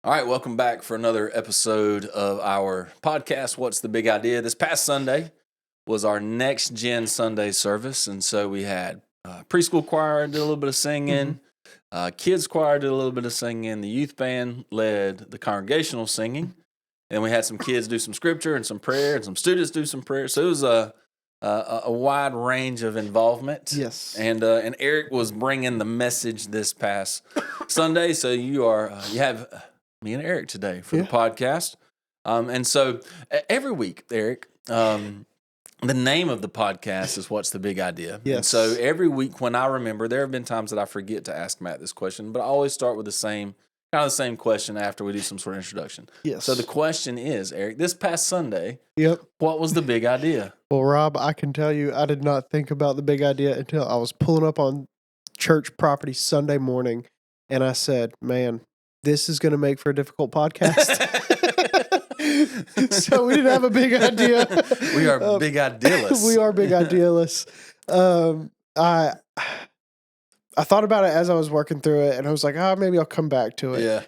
All right, welcome back for another episode of our podcast, What's the Big Idea? This past Sunday was our Next Gen Sunday service, and so we had preschool choir did a little bit of singing, kids choir did a little bit of singing, the youth band led the congregational singing, and we had some kids do some scripture and some prayer, and some students do some prayer. So it was a wide range of involvement. Yes, and Eric was bringing the message this past Sunday. So you have me and Eric today for the podcast. And so every week, Eric, the name of the podcast is What's the Big Idea? Yes. And so every week when I remember, there have been times that I forget to ask Matt this question, but I always start with the same question after we do some sort of introduction. Yes. So the question is, Eric, this past Sunday, Yep. what was the big idea? Well, Rob, I can tell you, I did not think about the big idea until I was pulling up on church property Sunday morning, and I said, man, this is going to make for a difficult podcast. So we didn't have a big idea. We are big idealists. We are big idealists. I thought about it as I was working through it, and I was like, maybe I'll come back to it. Yeah.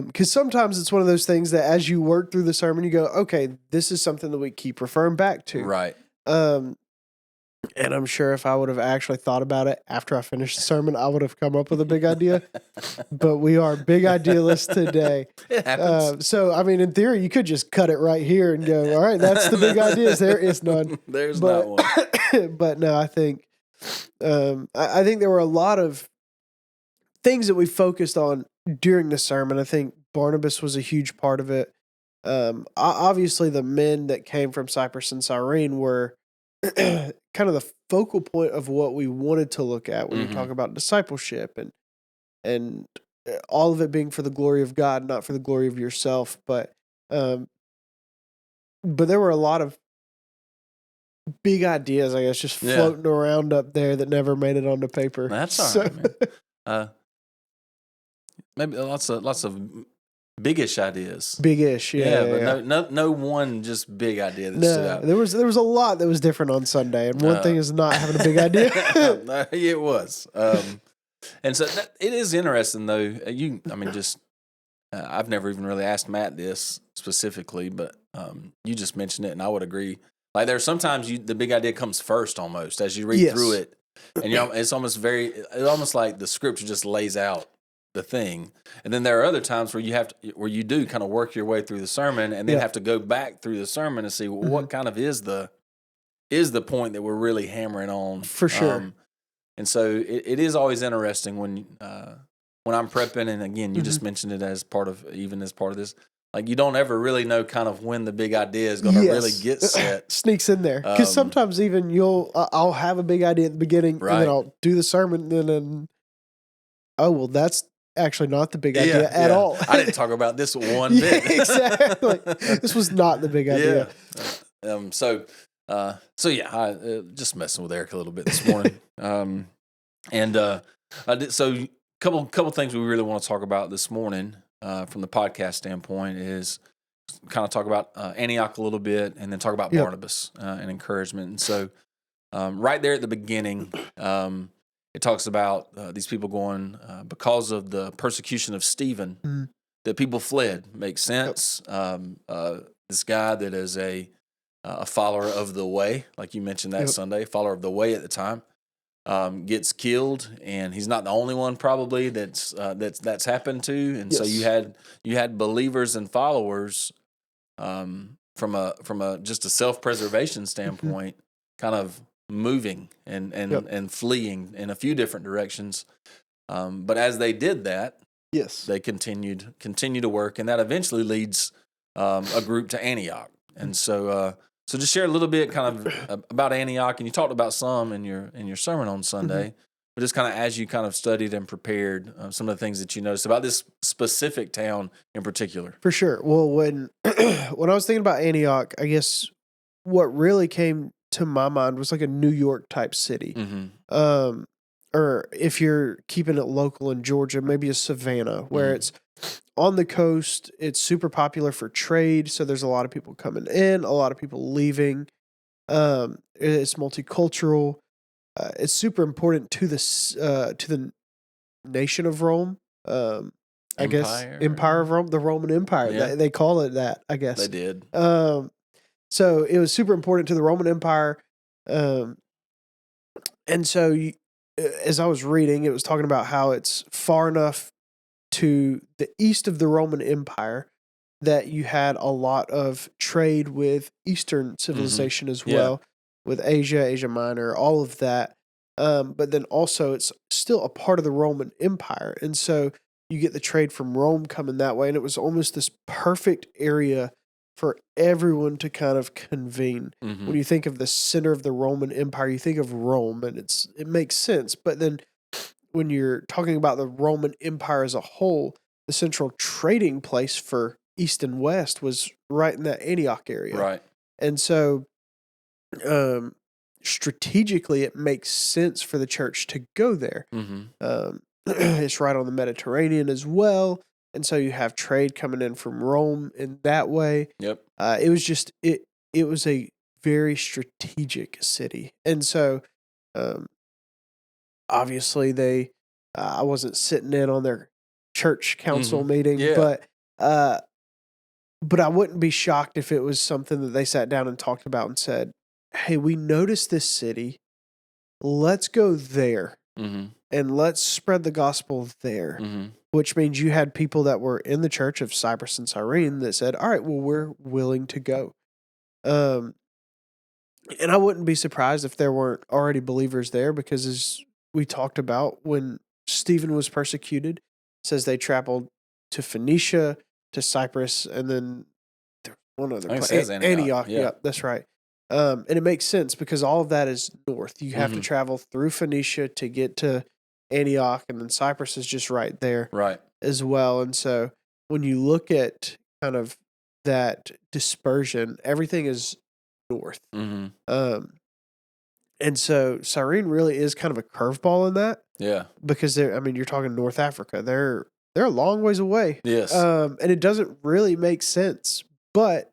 Because sometimes it's one of those things that as you work through the sermon, you go, okay, this is something that we keep referring back to. Right. And I'm sure if I would have actually thought about it after I finished the sermon, I would have come up with a big idea. But we are big idealists today. It happens. So, I mean, in theory, you could just cut it right here and go, all right, that's the big ideas. There is none. There's not one. But no, I think there were a lot of things that we focused on during the sermon. I think Barnabas was a huge part of it. Obviously, the men that came from Cyprus and Cyrene were kind of the focal point of what we wanted to look at when you talk about discipleship and all of it being for the glory of God, not for the glory of yourself. But there were a lot of big ideas, I guess, just floating around up there that never made it onto paper. That's all right, man. Maybe lots of big-ish ideas. Big-ish, but no one just big idea that stood out. There was a lot that was different on Sunday, and one thing is not having a big idea. It was, and so it is interesting though. I've never even really asked Matt this specifically, but you just mentioned it, and I would agree. Like there's sometimes the big idea comes first almost as you read through it, and it's almost like the scripture just lays out the thing, and then there are other times where you do kind of work your way through the sermon, and then have to go back through the sermon and see what kind of is the point that we're really hammering on for sure. And so it is always interesting when I'm prepping, and again, you just mentioned it as part of this. Like you don't ever really know kind of when the big idea is going to really get set. Sneaks in there because sometimes even I'll have a big idea at the beginning, and then I'll do the sermon, and then that's actually not the big idea at all. I didn't talk about this one bit. Exactly. This was not the big idea. I just messing with Eric a little bit this morning. So couple things we really want to talk about this morning from the podcast standpoint is kind of talk about Antioch a little bit, and then talk about Barnabas and encouragement. And so right there at the beginning, it talks about these people going because of the persecution of Stephen, that people fled. Makes sense. This guy that is a follower of the way, like you mentioned that Sunday, follower of the way at the time, gets killed, and he's not the only one probably that's happened to. And so you had believers and followers from a just a self-preservation standpoint, kind of moving and fleeing in a few different directions. But as they did that, they continued to work, and that eventually leads a group to Antioch. And so just share a little bit kind of about Antioch, and you talked about some in your sermon on Sunday, but just kind of as you kind of studied and prepared some of the things that you noticed about this specific town in particular. For sure. Well, when I was thinking about Antioch, I guess what really came to my mind was like a New York type city. Or if you're keeping it local in Georgia, maybe a Savannah, where it's on the coast. It's super popular for trade, so there's a lot of people coming in, a lot of people leaving. It's multicultural. It's super important to the nation of Rome. I guess, Empire. Empire of Rome, the Roman Empire. Yeah. They call it that, I guess. They did. So it was super important to the Roman Empire. And so as I was reading, it was talking about how it's far enough to the east of the Roman Empire that you had a lot of trade with Eastern civilization as well, with Asia, Asia Minor, all of that. But then also it's still a part of the Roman Empire. And so you get the trade from Rome coming that way. And it was almost this perfect area for everyone to kind of convene. When you think of the center of the Roman Empire, you think of Rome, and it makes sense. But then when you're talking about the Roman Empire as a whole, the central trading place for East and West was right in that Antioch area. Right. And so strategically, it makes sense for the church to go there. It's right on the Mediterranean as well. And so you have trade coming in from Rome in that way. Yep. It was just, it was a very strategic city. And so, obviously I wasn't sitting in on their church council meeting, but I wouldn't be shocked if it was something that they sat down and talked about and said, hey, we noticed this city. Let's go there and let's spread the gospel there, which means you had people that were in the church of Cyprus and Cyrene that said, all right, well, we're willing to go. And I wouldn't be surprised if there weren't already believers there, because as we talked about, when Stephen was persecuted, it says they traveled to Phoenicia, to Cyprus, and then one other place. Antioch. Yeah, that's right. And it makes sense because all of that is north. You have to travel through Phoenicia to get to Antioch, and then Cyprus is just right there as well. And so when you look at kind of that dispersion, everything is north. And so Cyrene really is kind of a curveball in that. Yeah. Because you're talking North Africa. They're a long ways away. Yes. And it doesn't really make sense, but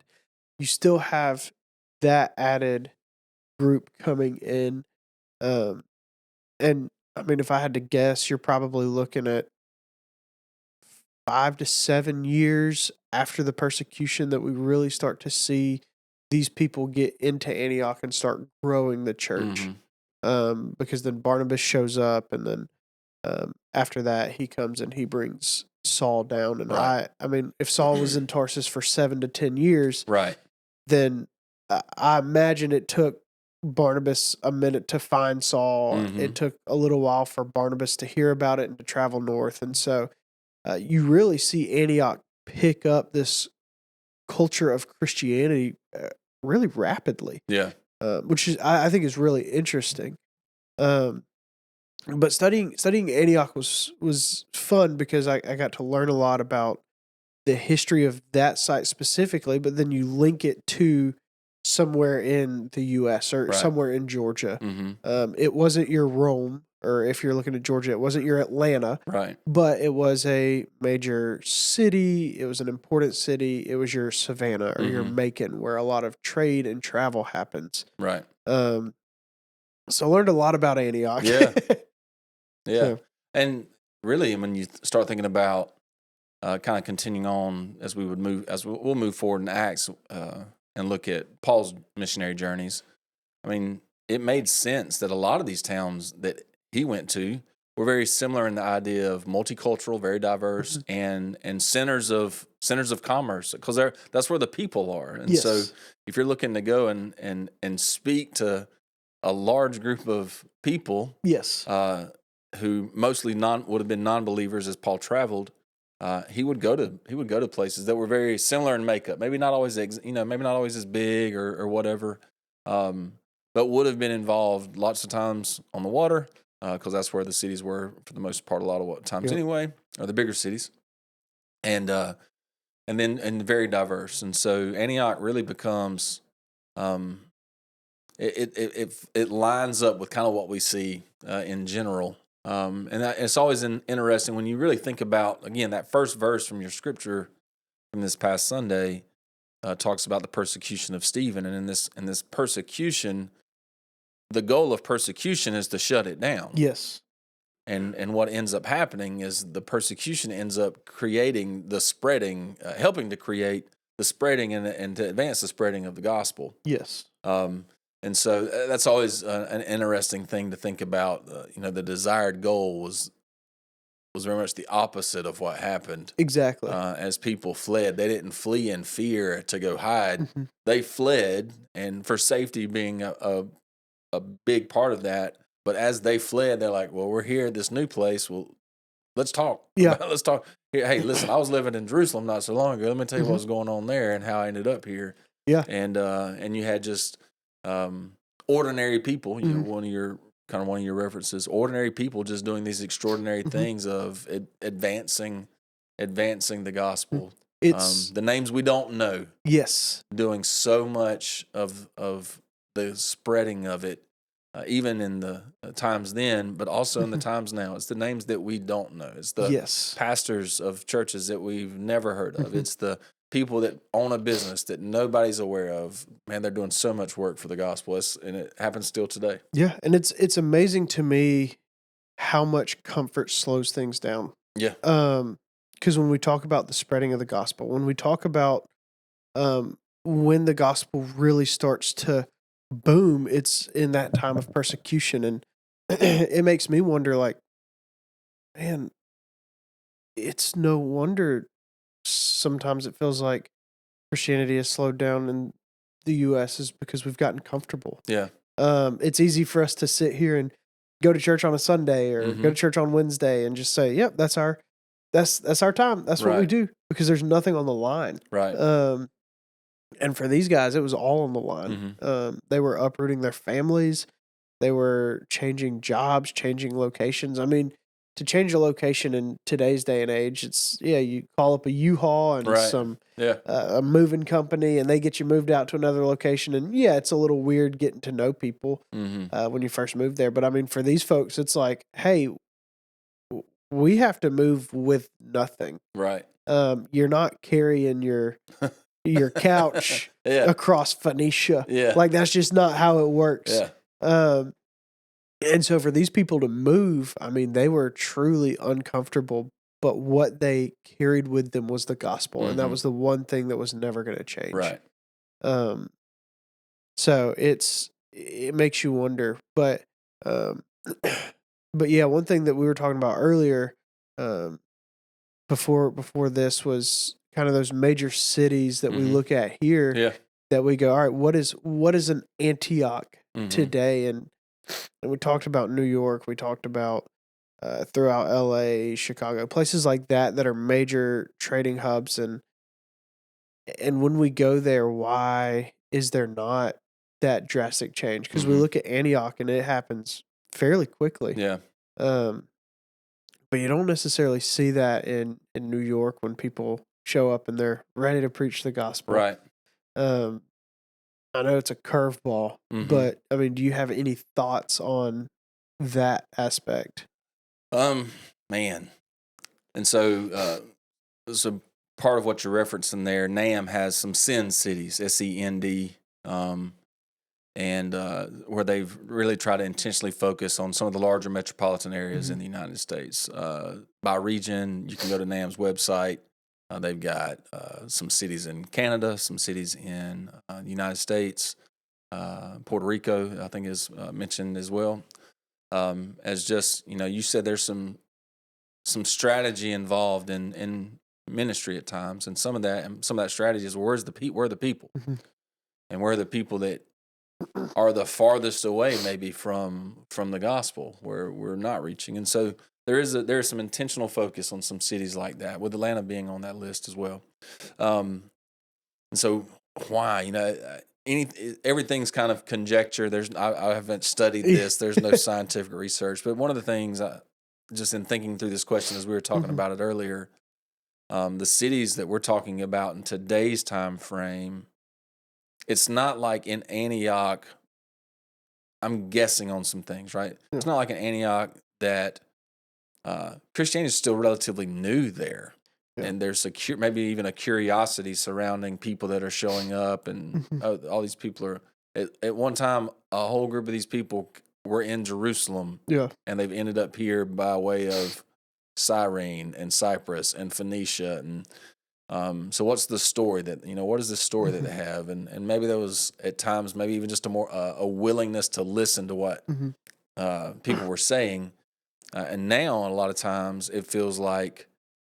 you still have that added group coming in. And if I had to guess, you're probably looking at 5 to 7 years after the persecution that we really start to see these people get into Antioch and start growing the church. Because then Barnabas shows up, and then after that he comes and he brings Saul down. And if Saul was in Tarsus for 7 to 10 years, then I imagine it took Barnabas a minute to find Saul. It took a little while for Barnabas to hear about it and to travel north. And so you really see Antioch pick up this culture of Christianity really rapidly. Yeah. Which is, I think, is really interesting. But studying Antioch was fun because I got to learn a lot about the history of that site specifically, but then you link it to somewhere in the U.S. or somewhere in Georgia. It wasn't your Rome, or if you're looking at Georgia, it wasn't your Atlanta. But it was a major city. It was an important city. It was your Savannah or your Macon, where a lot of trade and travel happens. So I learned a lot about Antioch. Yeah. So. And really, when you start thinking about kind of continuing on as we'll move forward in Acts and look at Paul's missionary journeys, it made sense that a lot of these towns that he went to were very similar in the idea of multicultural, very diverse, and centers of commerce, because that's where the people are. And so if you're looking to go and speak to a large group of people, who mostly would have been non-believers as Paul traveled, he would go to places that were very similar in makeup. Maybe not always as big or whatever, but would have been involved lots of times on the water, because that's where the cities were for the most part. A lot of times anyway, or the bigger cities, and very diverse. And so Antioch really becomes, it lines up with kind of what we see in general. And it's always interesting when you really think about, again, that first verse from your scripture from this past Sunday talks about the persecution of Stephen. And in this persecution, the goal of persecution is to shut it down. Yes. And what ends up happening is the persecution ends up creating the spreading, helping to create the spreading and to advance the spreading of the gospel. Yes. And so that's always an interesting thing to think about. The desired goal was very much the opposite of what happened. Exactly. As people fled, they didn't flee in fear to go hide. Mm-hmm. They fled, and for safety being a big part of that. But as they fled, they're like, "Well, we're here at this new place. Well, let's talk. Yeah. Let's talk. Hey, listen, I was living in Jerusalem not so long ago. Let me tell you Mm-hmm. what was going on there and how I ended up here." Yeah. And you had just ordinary people. You know, Mm-hmm. one of your references, ordinary people just doing these extraordinary Mm-hmm. things of advancing the gospel. It's the names we don't know yes. doing so much of the spreading of it, even in the times then, but also in the times now. It's the names that we don't know. It's the Yes. pastors of churches that we've never heard of. Mhm. It's the people that own a business that nobody's aware of. Man, they're doing so much work for the gospel, and it happens still today. Yeah, and it's amazing to me how much comfort slows things down. Yeah. Because when we talk about the spreading of the gospel, when we talk about when the gospel really starts to boom, it's in that time of persecution, and it makes me wonder, like, man, it's no wonder sometimes it feels like Christianity has slowed down in the U.S. is because we've gotten comfortable. Yeah. It's easy for us to sit here and go to church on a Sunday or go to church on Wednesday and just say, "Yep, that's our time. That's what we Right. do," because there's nothing on the line. Right. And for these guys, it was all on the line. They were uprooting their families. They were changing jobs, changing locations. I mean, to change a location in today's day and age, it's you call up a U-Haul and Right. some Yeah. a moving company, and they get you moved out to another location. And it's a little weird getting to know people when you first move there. But I mean, for these folks, it's like, hey, we have to move with nothing. Right. You're not carrying your couch Yeah. across Phoenicia. Yeah. Like, that's just not how it works. Yeah. And so for these people to move, I mean, they were truly uncomfortable, but what they carried with them was the gospel. And that was the one thing that was never going to change. Right. So it makes you wonder, but yeah, one thing that we were talking about earlier, before this was kind of those major cities that we look at here. Yeah. That we go, all right, what is an Antioch today? And we talked about New York. We talked about throughout LA, Chicago, places like that are major trading hubs. And when we go there, why is there not that drastic change? Because we look at Antioch and it happens fairly quickly. Yeah. But you don't necessarily see that in New York when people show up and they're ready to preach the gospel. Right. I know it's a curveball, but I mean, do you have any thoughts on that aspect? Man. And so part of what you're referencing there, NAM has some Send cities, SEND, and where they've really tried to intentionally focus on some of the larger metropolitan areas in the United States. By region, you can go to NAM's website. They've got some cities in Canada, some cities in the United States. Puerto Rico, I think, is mentioned as well. As just, you said there's some strategy involved in ministry at times, and some of that strategy is where are the people, and where are the people that are the farthest away maybe from the gospel, where we're not reaching. And so there's some intentional focus on some cities like that, with Atlanta being on that list as well. And so why, everything's kind of conjecture. I haven't studied this. There's no scientific research, but one of the things just in thinking through this question as we were talking about it earlier, the cities that we're talking about in today's time frame, it's not like in Antioch. I'm guessing on some things, right? It's not like in Antioch that Christianity is still relatively new there. And there's maybe even a curiosity surrounding people that are showing up, and all these people are at one time. A whole group of these people were in Jerusalem, Yeah. and they've ended up here by way of Cyrene and Cyprus and Phoenicia. And so what's the story what is the story that they have? And maybe there was at times maybe even just a willingness to listen to what people were saying. And now a lot of times it feels like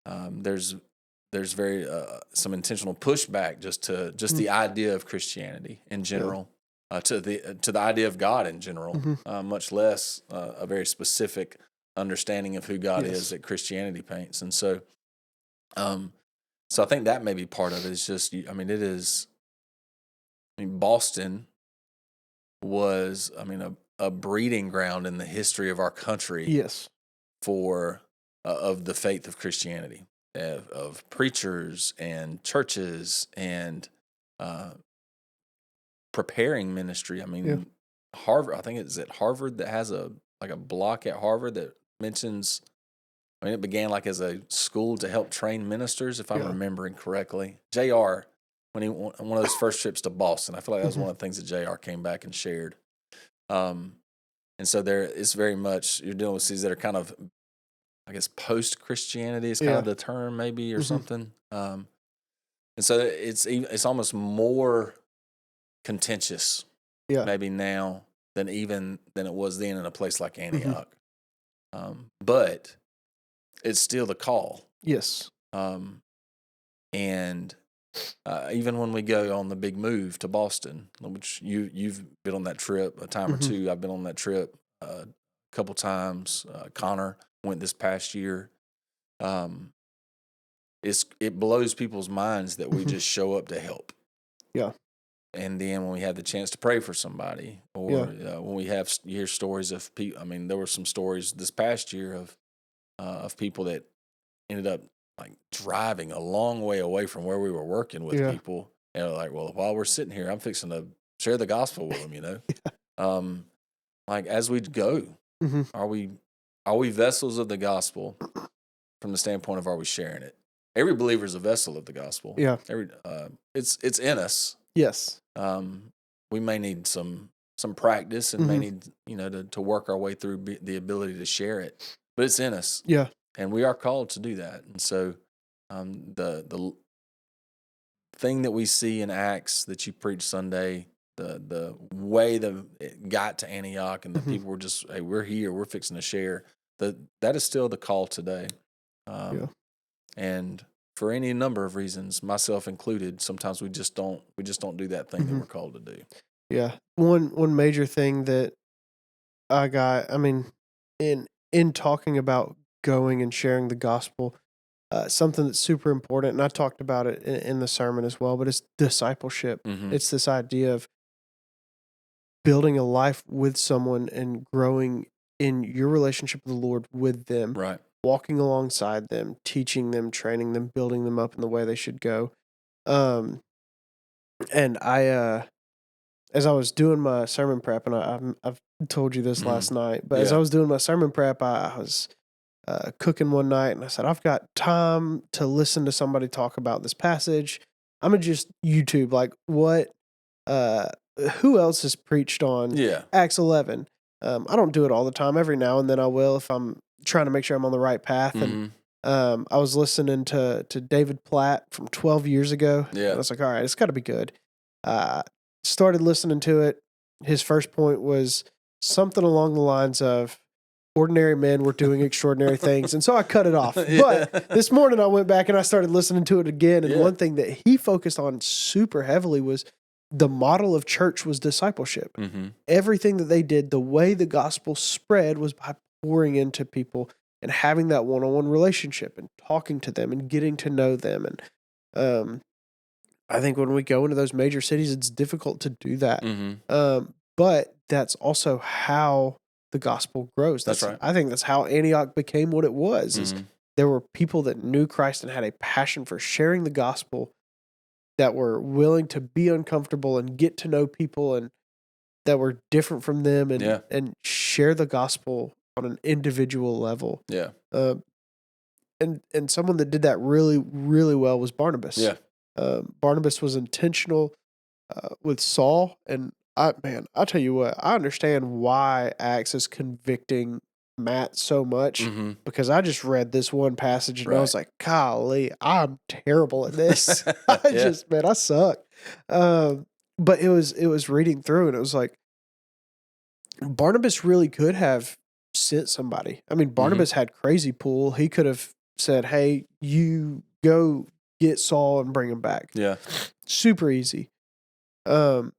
there's very some intentional pushback just to the idea of Christianity in general, to the idea of God in general, much less a very specific understanding of who God is that Christianity paints. And so, so I think that may be part of it. It's just, it is. Boston was, a breeding ground in the history of our country. Yes. For of the faith of Christianity, of preachers and churches and preparing ministry. Harvard. I think it's at Harvard that has a block at Harvard that mentions. It began like as a school to help train ministers, if I'm remembering correctly. JR, when he went on one of his first trips to Boston, I feel like that was one of the things that JR came back and shared. And so there, it's very much you're dealing with cities that are kind of, I guess, post-Christianity is kind of the term, maybe, or something. And so it's almost more contentious, maybe now than it was then in a place like Antioch. But it's still the call. Yes. And even when we go on the big move to Boston, which you've been on that trip a time or two, I've been on that trip a couple times. Connor went this past year. It blows people's minds that we just show up to help. Yeah. And then when we have the chance to pray for somebody, or when you hear stories of people, there were some stories this past year of people that ended up like driving a long way away from where we were working with people, and they're like, well, while we're sitting here, I'm fixing to share the gospel with them. Like as we go, are we vessels of the gospel from the standpoint of are we sharing it? Every believer is a vessel of the gospel. Yeah. It's in us. Yes. We may need some practice and may need to work our way through the ability to share it, but it's in us. Yeah. And we are called to do that. And so the thing that we see in Acts that you preach Sunday, the way that it got to Antioch and the people were just, hey, we're here, we're fixing to share, that is still the call today. And for any number of reasons, myself included, sometimes we just don't do that thing that we're called to do. Yeah. One major thing that I got, in talking about going and sharing the gospel, something that's super important, and I talked about it in the sermon as well, but it's discipleship. It's this idea of building a life with someone and growing in your relationship with the Lord with them, right? Walking alongside them, teaching them, training them, building them up in the way they should go. And I, as I was doing my sermon prep, and I've told you this last night, but as I was doing my sermon prep, I was cooking one night, and I said, I've got time to listen to somebody talk about this passage. I'm gonna just YouTube like who else has preached on Acts 11. I don't do it all the time. Every now and then I will if I'm trying to make sure I'm on the right path. And I was listening to David Platt from 12 years ago. And I was like, all right, it's got to be good. Started listening to it. His first point was something along the lines of ordinary men were doing extraordinary things. And so I cut it off. But this morning I went back and I started listening to it again. And one thing that he focused on super heavily was the model of church was discipleship. Everything that they did, the way the gospel spread was by pouring into people and having that one-on-one relationship and talking to them and getting to know them. And I think when we go into those major cities, it's difficult to do that. But that's also how the gospel grows. That's right. I think that's how Antioch became what it was. Is there were people that knew Christ and had a passion for sharing the gospel, that were willing to be uncomfortable and get to know people and that were different from them and share the gospel on an individual level. Yeah. And someone that did that really, really well was Barnabas. Yeah. Barnabas was intentional with Saul, and I'll tell you what, I understand why Acts is convicting Matt so much Mm-hmm. because I just read this one passage and I was Right. like, golly, I'm terrible at this. Yeah. Man, I suck. But it was reading through and it was like, Barnabas really could have sent somebody. I mean, Mm-hmm. Barnabas had crazy pull. He could have said, hey, you go get Saul and bring him back. Yeah. Super easy. But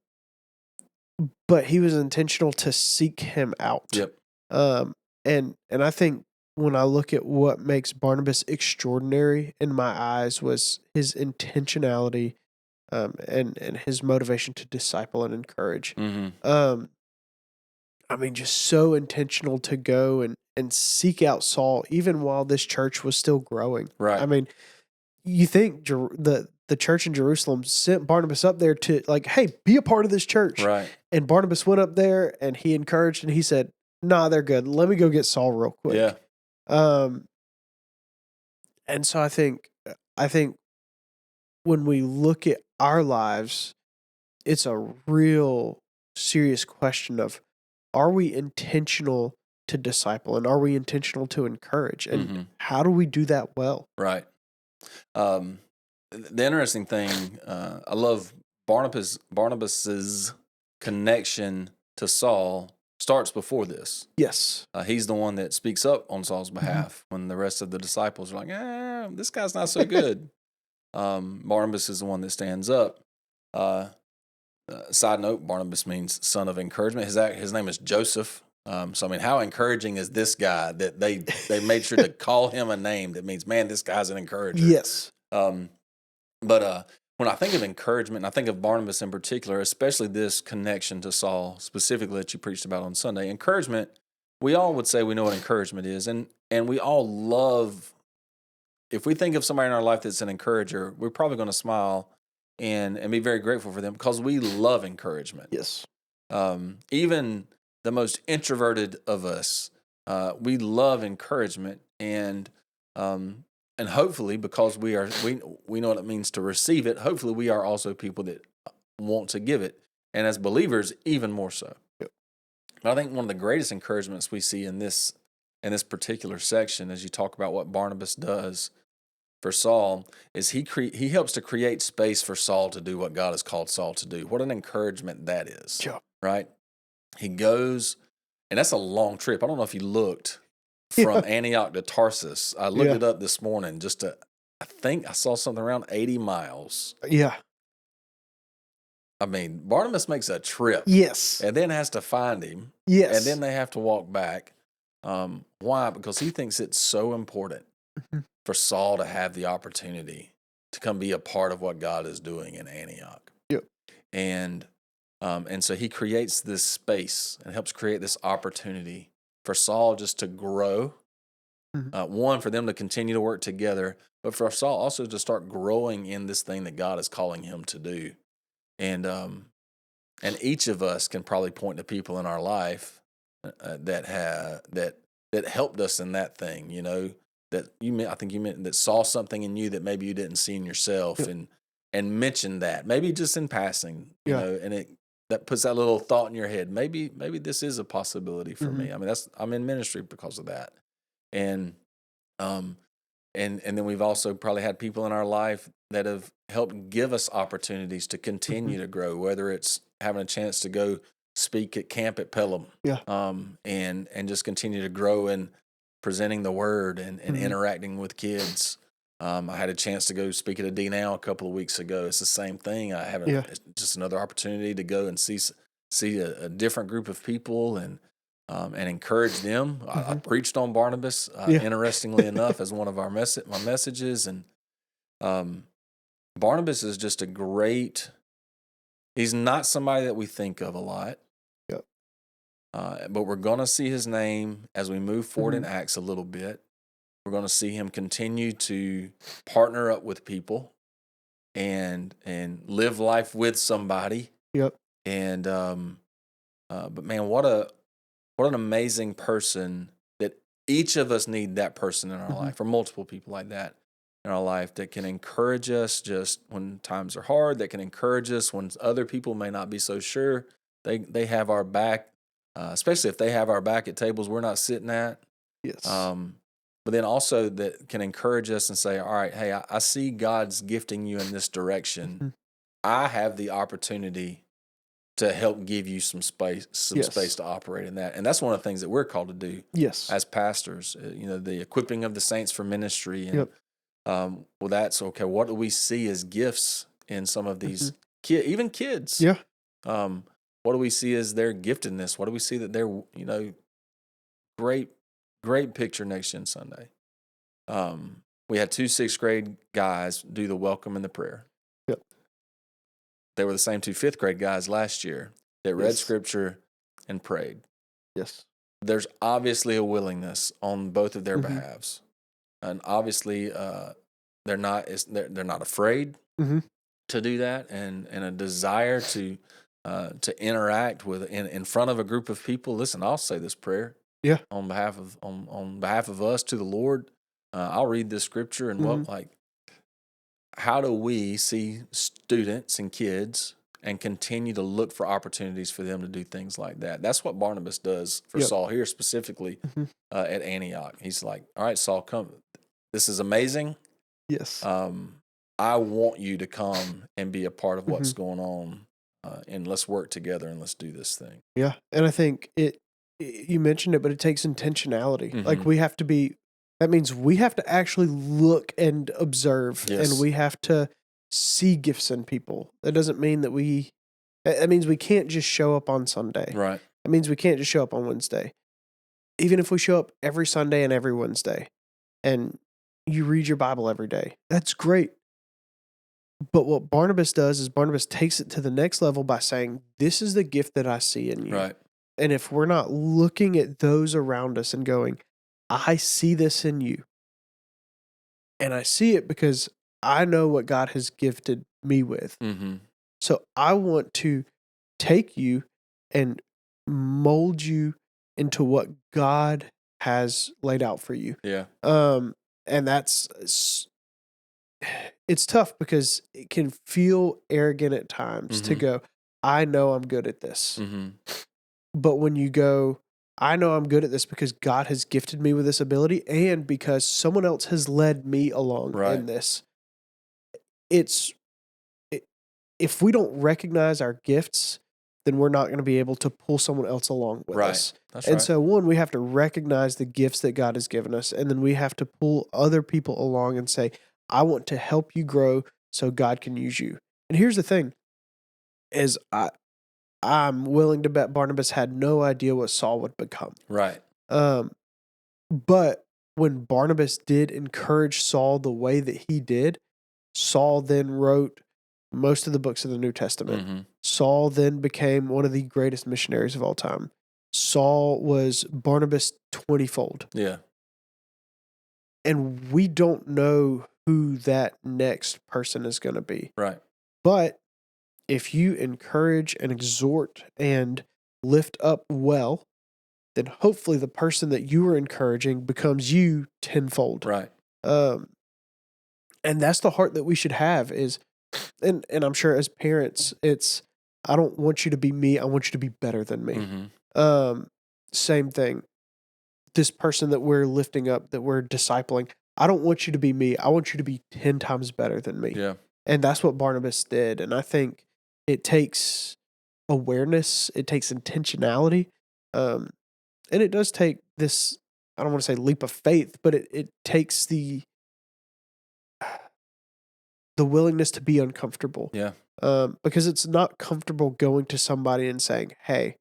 he was intentional to seek him out. Yep. And I think when I look at what makes Barnabas extraordinary in my eyes was his intentionality, and his motivation to disciple and encourage. Mm-hmm. I mean, just so intentional to go and seek out Saul, even while this church was still growing. Right. I mean, you think the church in Jerusalem sent Barnabas up there to like, hey, be a part of this church. Right. And Barnabas went up there and he encouraged and he said, nah, they're good. Let me go get Saul real quick. Yeah. And so I think when we look at our lives, it's a real serious question of, are we intentional to disciple and are we intentional to encourage? And how do we do that well? Right. The interesting thing, I love Barnabas's connection to Saul starts before this. Yes. He's the one that speaks up on Saul's behalf when the rest of the disciples are like, this guy's not so good. Barnabas is the one that stands up. Side note, Barnabas means son of encouragement. His name is Joseph. So, I mean, how encouraging is this guy that they made sure to call him a name that means, man, this guy's an encourager. Yes. But when I think of encouragement, and I think of Barnabas in particular, especially this connection to Saul specifically that you preached about on Sunday, encouragement, we all would say we know what encouragement is. And we all love, if we think of somebody in our life that's an encourager, we're probably going to smile and be very grateful for them because we love encouragement. Yes. Even the most introverted of us, we love encouragement, and hopefully, because we know what it means to receive it. Hopefully, we are also people that want to give it, and as believers, even more so. Yep. But I think one of the greatest encouragements we see in this particular section, as you talk about what Barnabas does for Saul, is he helps to create space for Saul to do what God has called Saul to do. What an encouragement that is, Yeah. right? He goes, and that's a long trip. I don't know if you looked from Antioch to Tarsus. I looked it up this morning I think I saw something around 80 miles. Yeah. I mean, Barnabas makes a trip. Yes. And then has to find him. Yes. And then they have to walk back. Why? Because he thinks it's so important for Saul to have the opportunity to come be a part of what God is doing in Antioch. Yep. And so he creates this space and helps create this opportunity for Saul just to grow. One, for them to continue to work together, but for Saul also to start growing in this thing that God is calling him to do. And each of us can probably point to people in our life that helped us in that thing. You know, I think you meant that saw something in you that maybe you didn't see in yourself, and mentioned that maybe just in passing. You know, and that puts that little thought in your head. Maybe this is a possibility for me. I mean, I'm in ministry because of that. And then we've also probably had people in our life that have helped give us opportunities to continue to grow, whether it's having a chance to go speak at camp at Pelham, and just continue to grow in presenting the word and interacting with kids. I had a chance to go speak at a D-Now a couple of weeks ago. It's the same thing. I have just another opportunity to go and see a different group of people and encourage them. I preached on Barnabas, interestingly enough, as one of my messages. And Barnabas is just he's not somebody that we think of a lot. Yep. But we're going to see his name as we move forward in Acts a little bit. We're going to see him continue to partner up with people and live life with somebody. Yep. And but man, what an amazing person that each of us need that person in our life, or multiple people like that in our life that can encourage us just when times are hard, that can encourage us when other people may not be so sure. they have our back, especially if they have our back at tables we're not sitting at. Yes. But then also that can encourage us and say, all right, hey, I see God's gifting you in this direction. Mhm. I have the opportunity to help give you some space Yes. to operate in that. And that's one of the things that we're called to do Yes. as pastors, the equipping of the saints for ministry. And Yep. well, that's okay. What do we see as gifts in some of these even kids? Yeah. What do we see as their giftedness? What do we see that they're, great picture next gen Sunday. We had 2 6th grade guys do the welcome and the prayer. Yep. They were the same 2 5th grade guys last year that read scripture and prayed. Yes. There's obviously a willingness on both of their Mhm. behalves, and obviously they're not afraid to do that, and a desire to interact with in front of a group of people. Listen, I'll say this prayer. Yeah. On behalf of us to the Lord, I'll read this scripture and how do we see students and kids and continue to look for opportunities for them to do things like that? That's what Barnabas does for Saul here specifically at Antioch. He's like, all right, Saul, come. This is amazing. Yes. I want you to come and be a part of what's going on, and let's work together and let's do this thing. Yeah, and I think you mentioned it, but it takes intentionality. Like that means we have to actually look and observe, and we have to see gifts in people. That doesn't mean that that means we can't just show up on Sunday. Right. That means we can't just show up on Wednesday. Even if we show up every Sunday and every Wednesday, and you read your Bible every day, that's great. But what Barnabas does is Barnabas takes it to the next level by saying, this is the gift that I see in you. Right. And if we're not looking at those around us and going, I see this in you, and I see it because I know what God has gifted me with. So I want to take you and mold you into what God has laid out for you. Yeah. And it's tough because it can feel arrogant at times to go, I know I'm good at this. But when you go, I know I'm good at this because God has gifted me with this ability and because someone else has led me along in this. If we don't recognize our gifts, then we're not going to be able to pull someone else along with us. That's and so we have to recognize the gifts that God has given us, and then we have to pull other people along and say, I want to help you grow so God can use you. And here's the thing, is I'm willing to bet Barnabas had no idea what Saul would become. Right. But when Barnabas did encourage Saul the way that he did, Saul then wrote most of the books of the New Testament. Saul then became one of the greatest missionaries of all time. Saul was Barnabas 20-fold. Yeah. And we don't know who that next person is going to be. Right. But if you encourage and exhort and lift up well, then hopefully the person that you are encouraging becomes you tenfold. Right. And that's the heart that we should have is, and I'm sure as parents, it's, I don't want you to be me. I want you to be better than me. Same thing. This person that we're lifting up, that we're discipling, I don't want you to be me. I want you to be 10 times better than me. Yeah. And that's what Barnabas did. And I think it takes awareness. It takes intentionality. And it does take this, I don't want to say leap of faith, but it takes the willingness to be uncomfortable. Yeah. Because it's not comfortable going to somebody and saying, hey,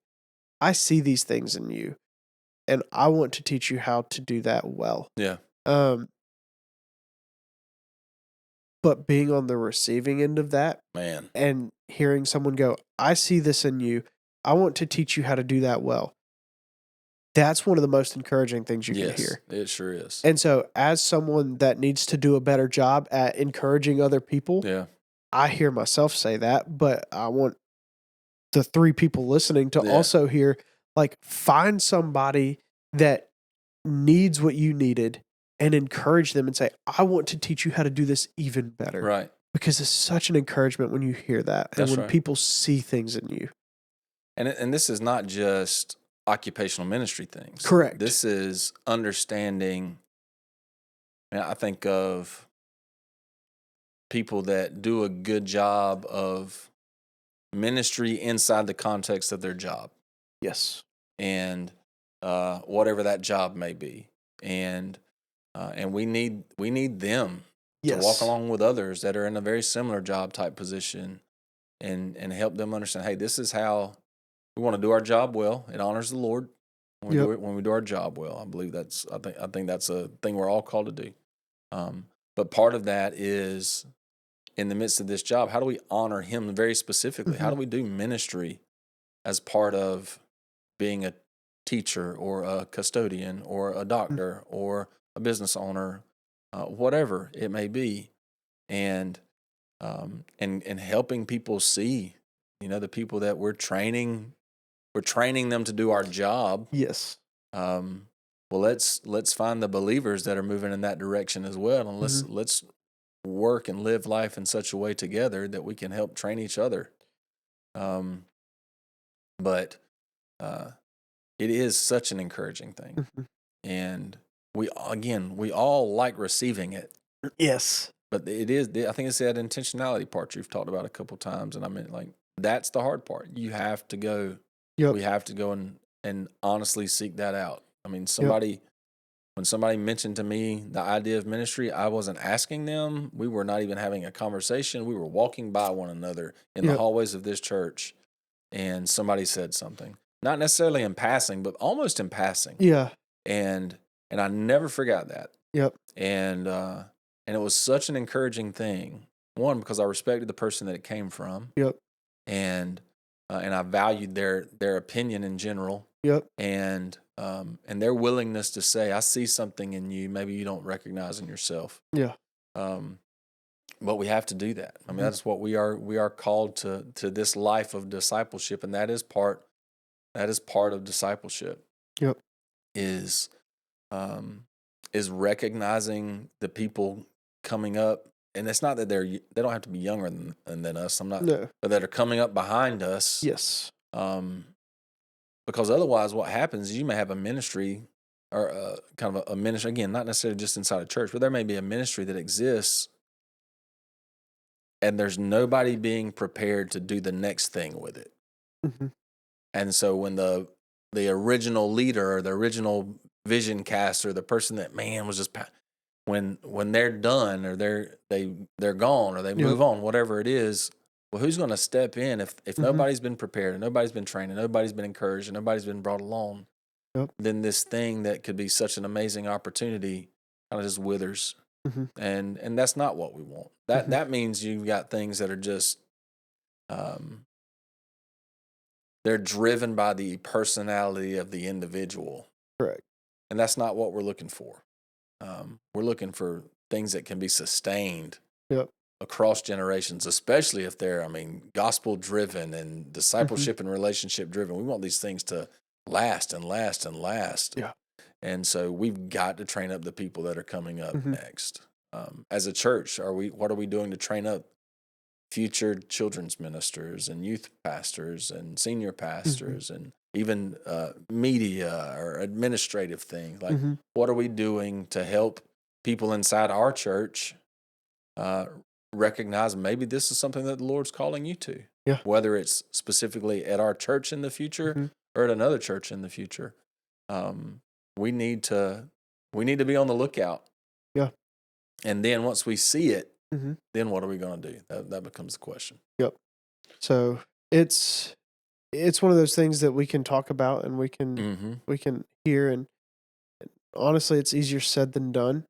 I see these things in you, and I want to teach you how to do that well. Yeah. But being on the receiving end of that, man, and hearing someone go, I see this in you, I want to teach you how to do that well. That's one of the most encouraging things you can hear. It sure is. And so as someone that needs to do a better job at encouraging other people, I hear myself say that, but I want the 3 people listening to also hear, like, find somebody that needs what you needed and encourage them and say, I want to teach you how to do this even better. Right. Because it's such an encouragement when you hear that and when people see things in you. And this is not just occupational ministry things. Correct. This is understanding. And I think of people that do a good job of ministry inside the context of their job. Yes. And whatever that job may be. And we need them to walk along with others that are in a very similar job type position and help them understand, hey, this is how we want to do our job well. It honors the Lord when we do our job well. I believe I think that's a thing we're all called to do. But part of that is in the midst of this job, how do we honor Him very specifically? Mm-hmm. How do we do ministry as part of being a teacher or a custodian or a doctor or a business owner, whatever it may be, and helping people see, the people that we're training them to do our job. Yes. Well, let's find the believers that are moving in that direction as well, and let's work and live life in such a way together that we can help train each other. But it is such an encouraging thing, and we all like receiving it. Yes. But it is, I think it's that intentionality part you've talked about a couple times, and I mean, like, that's the hard part. You have to go. Yep. We have to go and honestly seek that out. I mean, when somebody mentioned to me the idea of ministry, I wasn't asking them. We were not even having a conversation. We were walking by one another in the hallways of this church, and somebody said something, not necessarily in passing, but almost in passing. Yeah. And I never forgot that. Yep. And it was such an encouraging thing. One, because I respected the person that it came from. Yep. And I valued their opinion in general. Yep. And their willingness to say, I see something in you maybe you don't recognize in yourself. Yeah. But we have to do that. I mean, that's what we are called to this life of discipleship, and that is part of discipleship. Yep. Is recognizing the people coming up, and it's not that they don't have to be younger than us. But that are coming up behind us. Yes. Because otherwise, what happens is you may have a ministry or kind of a ministry, again, not necessarily just inside a church, but there may be a ministry that exists, and there's nobody being prepared to do the next thing with it. And so when the original leader or the original vision caster, the person that was just when they're done or they're gone or they move on, whatever it is, well, who's going to step in if nobody's been prepared and nobody's been trained and nobody's been encouraged and nobody's been brought along? Then this thing that could be such an amazing opportunity kind of just withers. And that's not what we want. That means you've got things that are just they're driven by the personality of the individual. Correct. And that's not what we're looking for. We're looking for things that can be sustained across generations, especially if they're, gospel driven and discipleship and relationship driven. We want these things to last and last and last. Yeah. And so we've got to train up the people that are coming up next. As a church, what are we doing to train up future children's ministers and youth pastors and senior pastors and even media or administrative things? Like, what are we doing to help people inside our church recognize maybe this is something that the Lord's calling you to? Yeah. Whether it's specifically at our church in the future or at another church in the future, we need to be on the lookout. Yeah. And then once we see it, then what are we going to do? That becomes the question. Yep. So it's one of those things that we can talk about and we can hear, and honestly, it's easier said than done.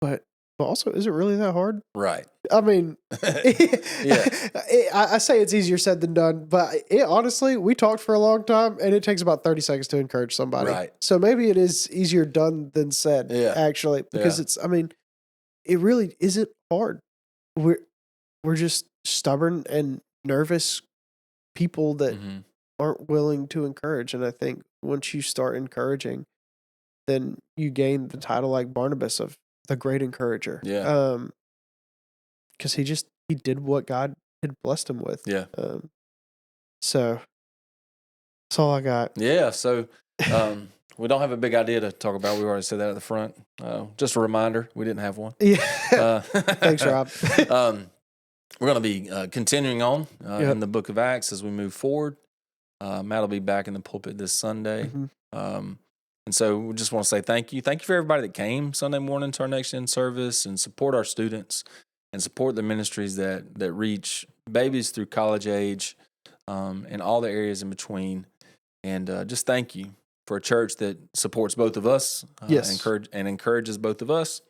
But also, is it really that hard? Right. I mean, Yeah. I say it's easier said than done, but honestly, we talked for a long time, and it takes about 30 seconds to encourage somebody. Right. So maybe it is easier done than said, actually, because it really isn't hard. We're just stubborn and nervous people that aren't willing to encourage. And I think once you start encouraging, then you gain the title like Barnabas of the great encourager. Yeah. Because he did what God had blessed him with. Yeah. So that's all I got. Yeah. So we don't have a big idea to talk about. We already said that at the front. Just a reminder, we didn't have one. Yeah. Thanks, Rob. We're going to be continuing on Yep. in the book of Acts as we move forward. Matt will be back in the pulpit this Sunday. And so we just want to say thank you. Thank you for everybody that came Sunday morning to our Next Gen service and support our students and support the ministries that reach babies through college age and all the areas in between. And just thank you for a church that supports both of us and encourages both of us.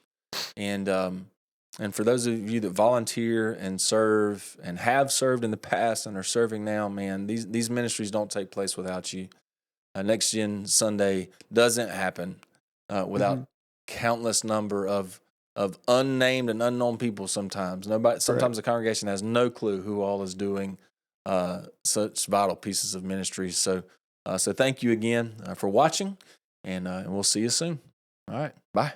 And for those of you that volunteer and serve and have served in the past and are serving now, man, these ministries don't take place without you. Next Gen Sunday doesn't happen without countless number of unnamed and unknown people. Sometimes the congregation has no clue who all is doing such vital pieces of ministry. So thank you again for watching, and we'll see you soon. All right, bye.